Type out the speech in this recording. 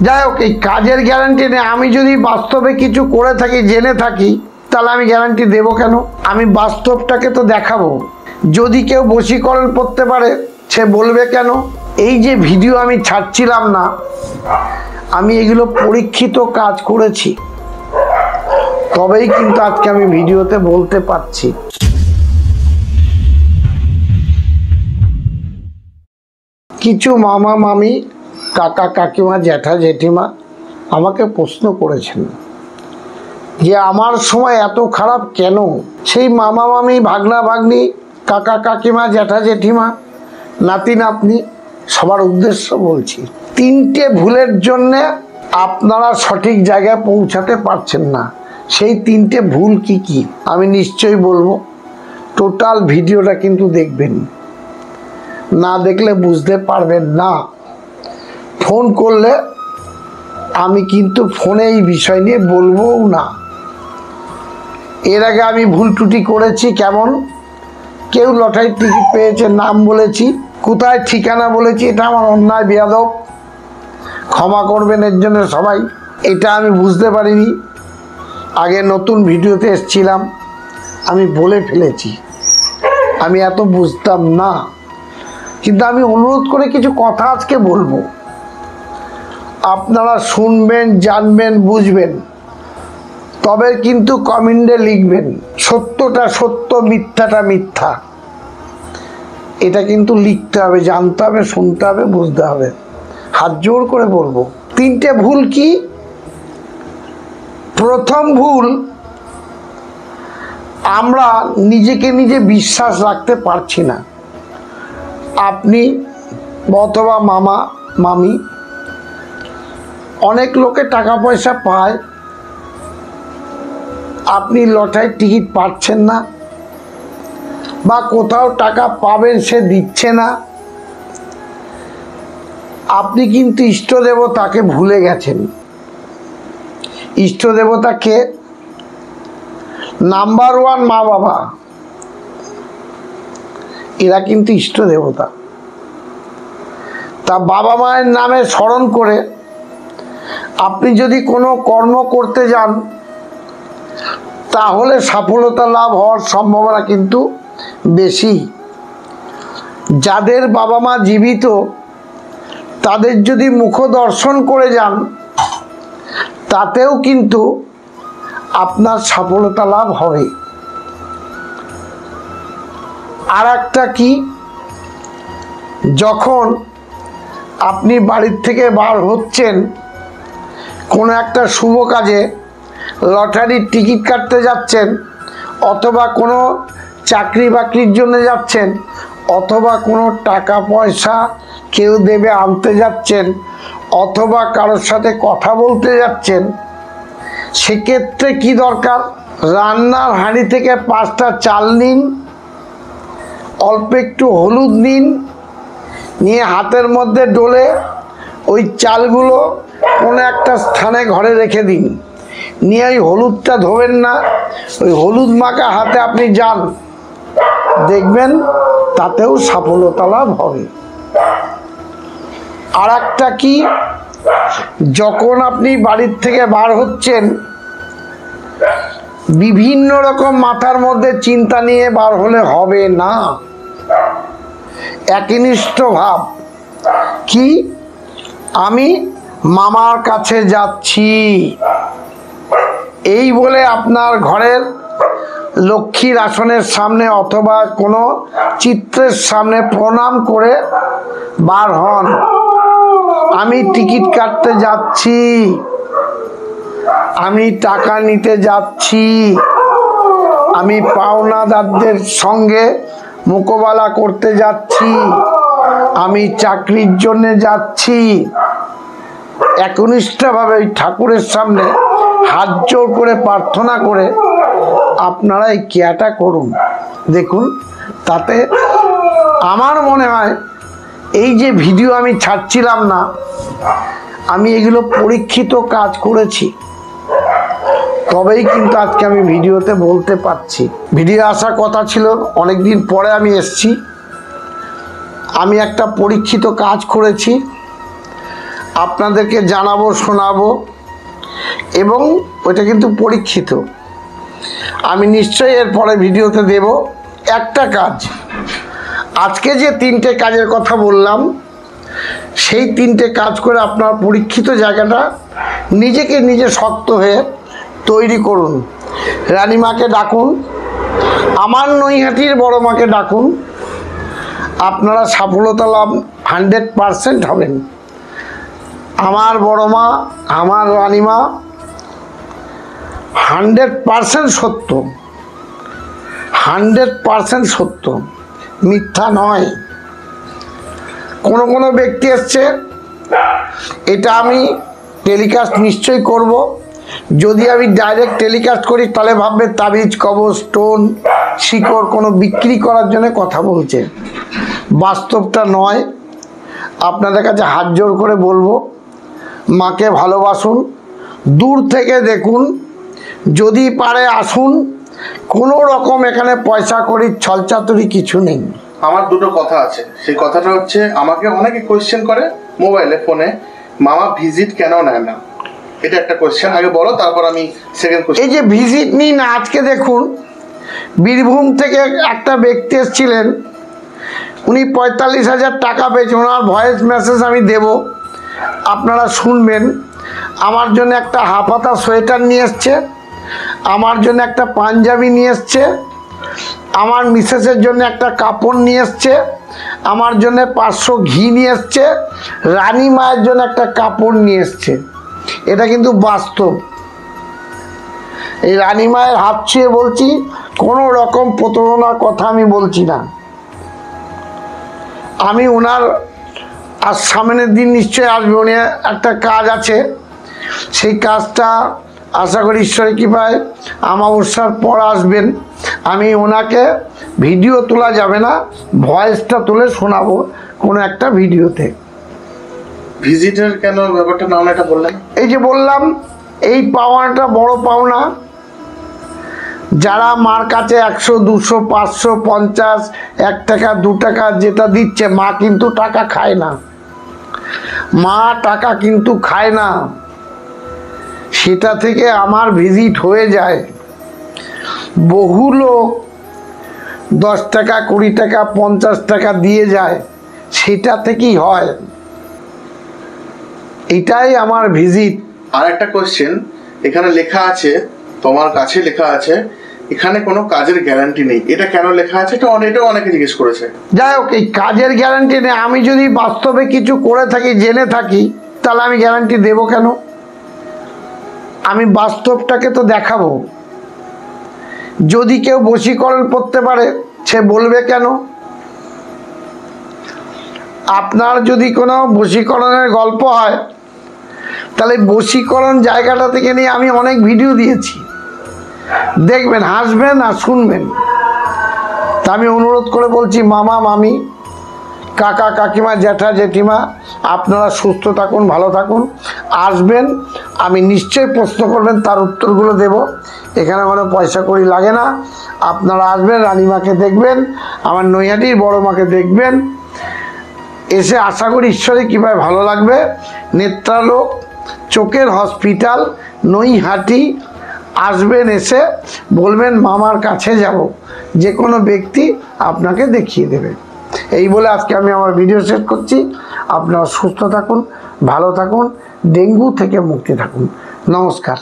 যাই হোক, এই কাজের গ্যারান্টি নেই। আমি যদি বাস্তবে কিছু করে থাকি, জেনে থাকি, তাহলে আমি গ্যারান্টি দেবো কেন? আমি বাস্তবটাকে তো দেখাবো। যদি কেউ বশীকরণ করতে পারে সে বলবে কেন? এই যে ভিডিও আমি ছাড়ছিলাম না, আমি এগুলো পরীক্ষিত কাজ করেছি, তবেই কিন্তু আজকে আমি ভিডিওতে বলতে পারছি। কিছু মামা মামি, কাকা কাকিমা, জ্যাঠা জেঠিমা আমাকে প্রশ্ন করেছেন যে আমার সময় এত খারাপ কেন? সেই মামা মামি, ভাগনা ভাগ্নি, কাকা কাকিমা, জ্যাঠা জেঠিমা, নাতি নাতনি সবার উদ্দেশ্য বলছি, 3টে ভুলের জন্যে আপনারা সঠিক জায়গায় পৌঁছাতে পারছেন না। সেই 3টে ভুল কি কি আমি নিশ্চয়ই বলবো। টোটাল ভিডিওটা কিন্তু দেখবেন, না দেখলে বুঝতে পারবেন না। ফোন করলে আমি কিন্তু ফোনে এই বিষয় নিয়ে বলবো না। এর আগে আমি ভুল ত্রুটি করেছি। কেমন? কেউ লটারির টিকিট পেয়েছে, নাম বলেছি, কোথায় ঠিকানা বলেছি, এটা আমার অন্যায়, বেয়াদব, ক্ষমা করবেন এর জন্য সবাই। এটা আমি বুঝতে পারিনি, আগে নতুন ভিডিওতে এসেছিলাম, আমি বলে ফেলেছি, আমি এত বুঝতাম না। কিন্তু আমি অনুরোধ করে কিছু কথা আজকে বলবো, আপনারা শুনবেন, জানবেন, বুঝবেন, তবে কিন্তু কমেন্টে লিখবেন সত্যটা সত্য, মিথ্যাটা মিথ্যা। এটা কিন্তু লিখতে হবে, জানতে হবে, শুনতে হবে, বুঝতে হবে। হাত জোর করে বলবো 3টে ভুল কি? প্রথম ভুল, আমরা নিজেকে নিজে বিশ্বাস রাখতে পারছি না। আপনি অথবা মামা মামি, অনেক লোকে টাকা পয়সা পায়, আপনি লটারির টিকিট পাচ্ছেন না, বা কোথাও টাকা পাবেন সে দিচ্ছে না, আপনি কিন্তু ইষ্ট দেবতাকে ভুলে গেছেন। ইষ্ট দেবতা কে? নাম্বার 1 মা বাবা, এরা কিন্তু ইষ্ট দেবতা। তা বাবা মায়ের নামে স্মরণ করে আপনি যদি কোনো কর্ম করতে যান, তাহলে সফলতা লাভ হওয়ার সম্ভাবনা কিন্তু বেশি। যাদের বাবা মা জীবিত, তাদের যদি মুখ দর্শন করে যান, তাতেও কিন্তু আপনার সফলতা লাভ হবে। আর একটা কি, যখন আপনি বাড়ির থেকে বার হচ্ছেন কোনো একটা শুভ কাজে, লটারির টিকিট কাটতে যাচ্ছেন, অথবা কোনো চাকরি বাকরির জন্য যাচ্ছেন, অথবা কোনো টাকা পয়সা কেউ দেবে আনতে যাচ্ছেন, অথবা কারোর সাথে কথা বলতে যাচ্ছেন, সেক্ষেত্রে কি দরকার? রান্নার হাঁড়ি থেকে 5টা চাল নিন, অল্প একটু হলুদ নিন, নিয়ে হাতের মধ্যে ডলে ওই চালগুলো কোনো একটা স্থানে ঘরে রেখে দিন। নিয়ে ওই হলুদটা ধোবেন না, ওই হলুদ মাখা হাতে আপনি যান, দেখবেন তাতেও সফলতা লাভ হবে। আর একটা কি, যখন আপনি বাড়ির থেকে বার হচ্ছেন, বিভিন্ন রকম মাথার মধ্যে চিন্তা নিয়ে বার হলে হবে না। একনিষ্ঠ ভাব কি, আমি মামার কাছে যাচ্ছি, এই বলে আপনার ঘরের লক্ষ্মীর আসনের সামনে অথবা কোনো চিত্রের সামনে প্রণাম করে বার হন। আমি টিকিট কাটতে যাচ্ছি, আমি টাকা নিতে যাচ্ছি, আমি পাওনাদারদের সঙ্গে মোকাবেলা করতে যাচ্ছি, আমি চাকরির জন্য যাচ্ছি। একনিষ্ঠভাবে ওই ঠাকুরের সামনে হাত জোড় করে প্রার্থনা করে আপনারা এই ক্রিয়াটা করুন। দেখুন, তাতে আমার মনে হয় এই যে ভিডিও আমি ছাড়ছিলাম না, আমি এগুলো পরীক্ষিত কাজ করেছি, তবেই কিন্তু আজকে আমি ভিডিওতে বলতে পারছি। ভিডিও আসার কথা ছিল, অনেকদিন পরে আমি এসেছি। আমি একটা পরীক্ষিত কাজ করেছি, আপনাদেরকে জানাবো, শোনাবো, এবং ওইটা কিন্তু পরীক্ষিত। আমি নিশ্চয়ই এরপরে ভিডিওতে দেব। একটা কাজ, আজকে যে 3টে কাজের কথা বললাম, সেই 3টে কাজ করে আপনার পরীক্ষিত জায়গাটা নিজেকে নিজে শক্ত হয়ে তৈরি করুন। রানীমাকে ডাকুন, আমার নৈহাটির বড় মাকে ডাকুন, আপনারা সফলতা লাভ 100% হবেন। আমার বড় মা, আমার রানীমা 100% সত্য, 100% সত্য, মিথ্যা নয়। কোনো ব্যক্তি এসছে, এটা আমি টেলিকাস্ট নিশ্চয়ই করব। যদি আমি ডাইরেক্ট টেলিকাস্ট করি তাহলে ভাববে তাবিজ, কবজ, স্টোন, শিকড় কোনো বিক্রি করার জন্য কথা বলছে। বাস্তবটা নয়। আপনাদের কাছে হাত জোর করে বলবো, মাকে ভালোবাসুন, দূর থেকে দেখুন, যদি পারে আসুন। কোনো রকম এখানে পয়সা করি ছলচাতুরি কিছু নেই। আমার দুটো কথা আছে। সেই কথাটা হচ্ছে, আমাকে অনেকে কোয়েশ্চেন করে মোবাইলে, ফোনে, মামা ভিজিট কেন নেয় না, এটা একটা কোয়েশ্চেন। আগে বলো, তারপর আমি সেকেন্ড কোয়েশ্চেন। এই যে ভিজিট নিই না, আজকে দেখুন বীরভূম থেকে একটা ব্যক্তি এসেছিলেন, উনি 45,000 টাকা পেয়েছেন। ওনার ভয়েস মেসেজ আমি দেব, আপনারা শুনবেন। আমার জন্য একটা হাফাতা সোয়েটার নিয়ে এসছে, আমার জন্য একটা পাঞ্জাবি নিয়ে এসছে, আমার মিসেসের জন্য একটা কাপড় নিয়ে এসছে, আমার জন্য 500 ঘি নিয়ে এসছে, রানী মায়ের জন্য একটা কাপড় নিয়ে এসছে। এটা কিন্তু বাস্তব। এই রানী মায়ের হাত ছুঁয়ে বলছি, কোনো রকম প্রতারণার কথা আমি বলছি না। আমি ওনার আর সামনের দিন নিশ্চয়ই আসবে, উনি একটা কাজ আছে, সেই কাজটা আশা করি ঈশ্বরের কৃপায় আমাবস্যার পর আসবেন। আমি ওনাকে ভিডিও তোলা যাবে না, ভয়েসটা তুলে শোনাবো কোনো একটা ভিডিওতে। ভিজিটের কেন ব্যাপারটা না, এটা বললেন। এই যে বললাম, এই পাওনাটা বড় পাওনা। যারা মার কাছে 100, 200, 500, 50, 1 টাকা 2 টাকা যেটা দিচ্ছে, মা কিন্তু টাকা খায় না। মা টাকা কিন্তু খায় না। সেটা থেকে আমার ভিজিট হয়ে যায়। বহু লোক 10 টাকা, 20 টাকা, 50 টাকা দিয়ে যায়, সেটা থেকেই হয়। এটাই আমার ভিজিট। আর একটা কোয়েশ্চেন, এখানে লেখা আছে, তোমার কাছে লেখা আছে, এখানে কোনো কাজের গ্যারান্টি নেই। এটা কেন লেখা আছে? এটা অনেকে জিজ্ঞেস করেছে। যাই হোক, এই কাজের গ্যারান্টি নেই। আমি যদি বাস্তবে কিছু করে থাকি, জেনে থাকি, তাহলে আমি গ্যারান্টি দেব কেন? আমি বাস্তবটাকে তো দেখাবো। যদি কেউ বশীকরণ করতে পারে, সে বলবে কেন? আপনার যদি কোনো বশীকরণের গল্প হয়, তাহলে বশীকরণ জায়গাটা থেকে নিয়ে আমি অনেক ভিডিও দিয়েছি, দেখবেন, হাসবেন আর শুনবেন। তা আমি অনুরোধ করে বলছি, মামা, মামি, কাকা, কাকিমা, জ্যাঠা, জেঠিমা, আপনারা সুস্থ থাকুন, ভালো থাকুন। আসবেন, আমি নিশ্চয়ই প্রশ্ন করবেন, তার উত্তরগুলো দেব। এখানে কোনো পয়সা কড়ি লাগে না। আপনারা আসবেন, রানীমাকে দেখবেন, আমার নৈহাটির বড় মাকে দেখবেন। এসে আশা করি ঈশ্বরের কৃপায় ভালো লাগবে। নেত্রালোক চোখের হসপিটাল, নৈহাটি আসবেন। এসে বলবেন মামার কাছে যাব, যে কোনো ব্যক্তি আপনাকে দেখিয়ে দেবে। এই বলে আজকে আমি আমার ভিডিও শেষ করছি। আপনারা সুস্থ থাকুন, ভালো থাকুন, ডেঙ্গু থেকে মুক্তি থাকুন। নমস্কার।